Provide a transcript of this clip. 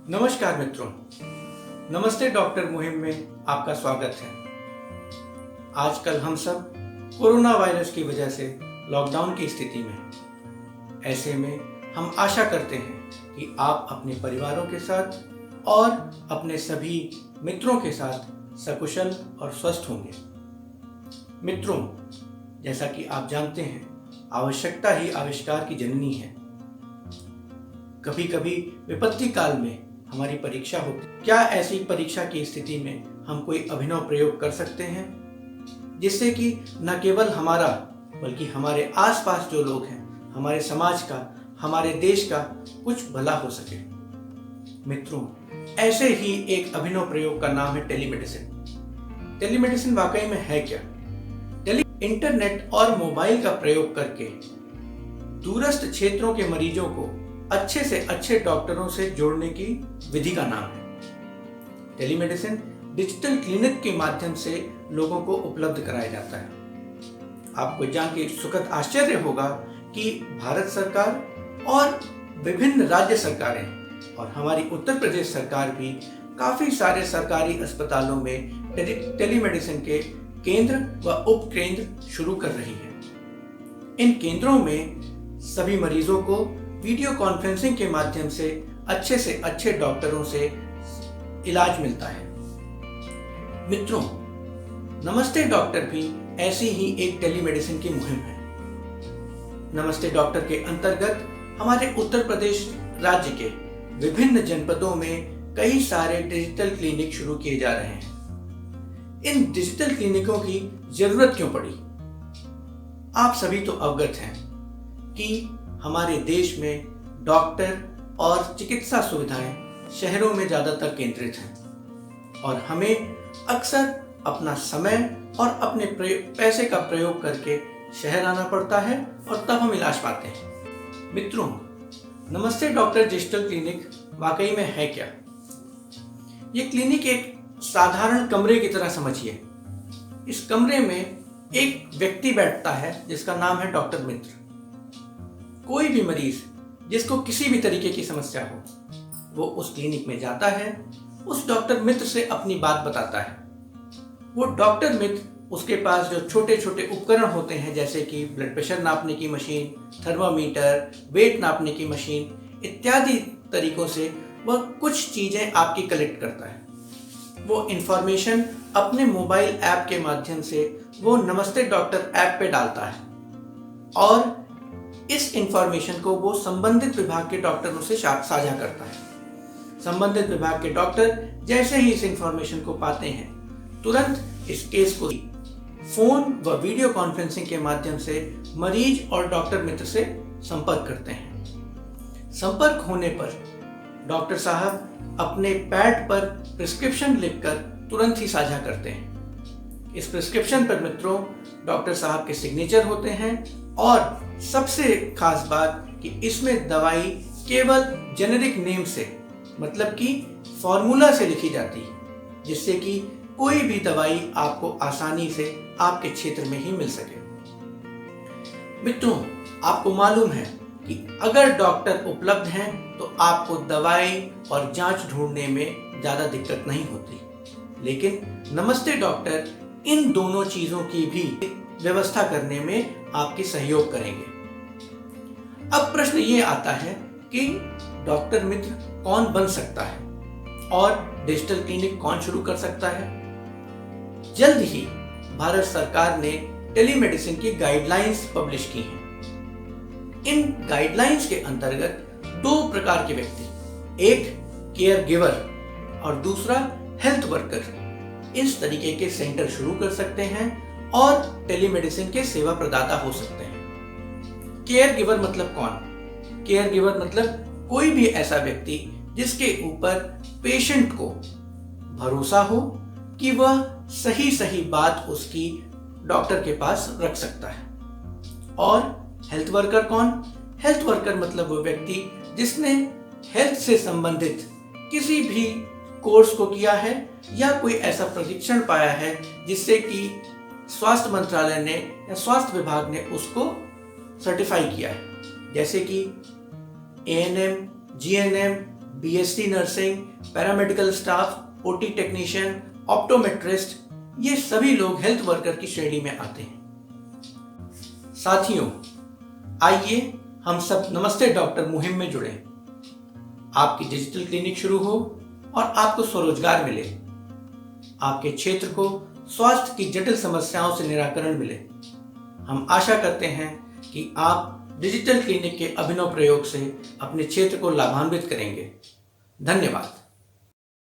नमस्कार मित्रों, नमस्ते डॉक्टर मुहिम में आपका स्वागत है। आजकल हम सब कोरोना वायरस की वजह से लॉकडाउन की स्थिति में हैं। ऐसे में हम आशा करते हैं कि आप अपने परिवारों के साथ और अपने सभी मित्रों के साथ सकुशल और स्वस्थ होंगे। मित्रों, जैसा कि आप जानते हैं, आवश्यकता ही आविष्कार की जननी है। कभी कभी विपत्ति काल में हमारी परीक्षा होती, क्या ऐसी परीक्षा की स्थिति में हम कोई अभिनव प्रयोग कर सकते हैं जिससे कि न केवल हमारा बल्कि हमारे आसपास जो लोग हैं, हमारे समाज का, हमारे देश का कुछ भला हो सके। मित्रों, ऐसे ही एक अभिनव प्रयोग का नाम है टेलीमेडिसिन। टेलीमेडिसिन वाकई में है क्या? इंटरनेट और मोबाइल का प्रयोग करके दूरस्थ क्षेत्रों के मरीजों को अच्छे से अच्छे डॉक्टरों से जोड़ने की विधि का नाम है। टेलीमेडिसिन डिजिटल क्लिनिक के माध्यम से लोगों को उपलब्ध कराया जाता है। आपको जान के सुखद आश्चर्य होगा कि भारत सरकार और विभिन्न राज्य सरकारें और हमारी उत्तर प्रदेश सरकार भी काफी सारे सरकारी अस्पतालों में टेलीमेडिसिन के केंद्र व उप केंद्र शुरू कर रही है। इन केंद्रों में सभी मरीजों को वीडियो कॉन्फ्रेंसिंग के माध्यम से अच्छे डॉक्टरों से इलाज मिलता है। मित्रों, नमस्ते डॉक्टर भी ऐसी ही एक टेलीमेडिसिन की मुहिम है। नमस्ते डॉक्टर के अंतर्गत हमारे उत्तर प्रदेश राज्य के विभिन्न जनपदों में कई सारे डिजिटल क्लिनिक शुरू किए जा रहे हैं। इन डिजिटल क्लिनिकों की जरूरत क्यों पड़ी? आप सभी तो अवगत हैं कि हमारे देश में डॉक्टर और चिकित्सा सुविधाएं शहरों में ज्यादातर केंद्रित हैं और हमें अक्सर अपना समय और अपने पैसे का प्रयोग करके शहर आना पड़ता है और तब हम इलाज पाते हैं। मित्रों, नमस्ते डॉक्टर डिजिटल क्लिनिक वाकई में है क्या? ये क्लिनिक एक साधारण कमरे की तरह समझिए। इस कमरे में एक व्यक्ति बैठता है जिसका नाम है डॉक्टर मित्र। कोई भी मरीज जिसको किसी भी तरीके की समस्या हो, वो उस क्लिनिक में जाता है, उस डॉक्टर मित्र से अपनी बात बताता है। वो डॉक्टर मित्र उसके पास जो छोटे छोटे उपकरण होते हैं, जैसे कि ब्लड प्रेशर नापने की मशीन, थर्मामीटर, वेट नापने की मशीन इत्यादि तरीकों से वह कुछ चीजें आपकी कलेक्ट करता है। वो इंफॉर्मेशन अपने मोबाइल ऐप के माध्यम से वो नमस्ते डॉक्टर ऐप पे डालता है और इस इंफॉर्मेशन को वो संबंधित विभाग के डॉक्टरों से साझा करता है। संबंधित विभाग के डॉक्टर जैसे ही इस इंफॉर्मेशन को पाते हैं, तुरंत इस केस को फोन व वीडियो कॉन्फ्रेंसिंग के माध्यम से मरीज और डॉक्टर मित्र से संपर्क करते हैं। संपर्क होने पर डॉक्टर साहब अपने पैड पर प्रिस्क्रिप्शन लिखकर तुरंत ही साझा करते हैं। इस प्रिस्क्रिप्शन पर मित्रों डॉक्टर साहब के सिग्नेचर होते हैं और सबसे खास बात कि इसमें दवाई केवल जेनेरिक नेम से, मतलब कि फॉर्मूला से लिखी जाती है, जिससे कि कोई भी दवाई आपको आसानी से आपके क्षेत्र में ही मिल सके। मित्रों, आपको मालूम है कि अगर डॉक्टर उपलब्ध हैं तो आपको दवाई और जांच ढूंढने में ज्यादा दिक्कत नहीं होती, लेकिन नमस्ते डॉक्टर इन दोनों चीजों की भी व्यवस्था करने में आपकी सहयोग करेंगे। अब प्रश्न ये आता है कि डॉक्टर मित्र कौन बन सकता है और डिजिटल क्लिनिक कौन शुरू कर सकता है? जल्द ही भारत सरकार ने टेलीमेडिसिन की गाइडलाइंस पब्लिश की हैं। इन गाइडलाइंस के अंतर्गत दो प्रकार के व्यक्ति, एक केयर गिवर और दूसरा हेल्थ वर्कर, इस तरीके के सेंटर शुरू कर सकते हैं और टेलीमेडिसिन के सेवा प्रदाता हो सकते हैं। केयर गिवर मतलब कौन? केयर गिवर मतलब कोई भी ऐसा व्यक्ति जिसके ऊपर पेशेंट को भरोसा हो कि वह सही सही बात उसकी डॉक्टर के पास रख सकता है। और हेल्थ वर्कर कौन? हेल्थ वर्कर मतलब वो व्यक्ति जिसने हेल्थ से संबंधित किसी भी कोर्स को किया है या कोई ऐसा प्रशिक्षण पाया है जिससे कि स्वास्थ्य मंत्रालय ने या स्वास्थ्य विभाग ने उसको सर्टिफाई किया है, जैसे कि ANM, GNM, BSc nursing, paramedical staff, OT technician, optometrist, ये सभी लोग हेल्थ वर्कर की श्रेणी में आते हैं। साथियों, आइए हम सब नमस्ते डॉक्टर मुहिम में जुड़े। आपकी डिजिटल क्लिनिक शुरू हो और आपको स्वरोजगार मिले। आपके क्षेत्र को स्वास्थ्य की जटिल समस्याओं से निराकरण मिले। हम आशा करते हैं कि आप डिजिटल क्लिनिक के अभिनव प्रयोग से अपने क्षेत्र को लाभान्वित करेंगे। धन्यवाद।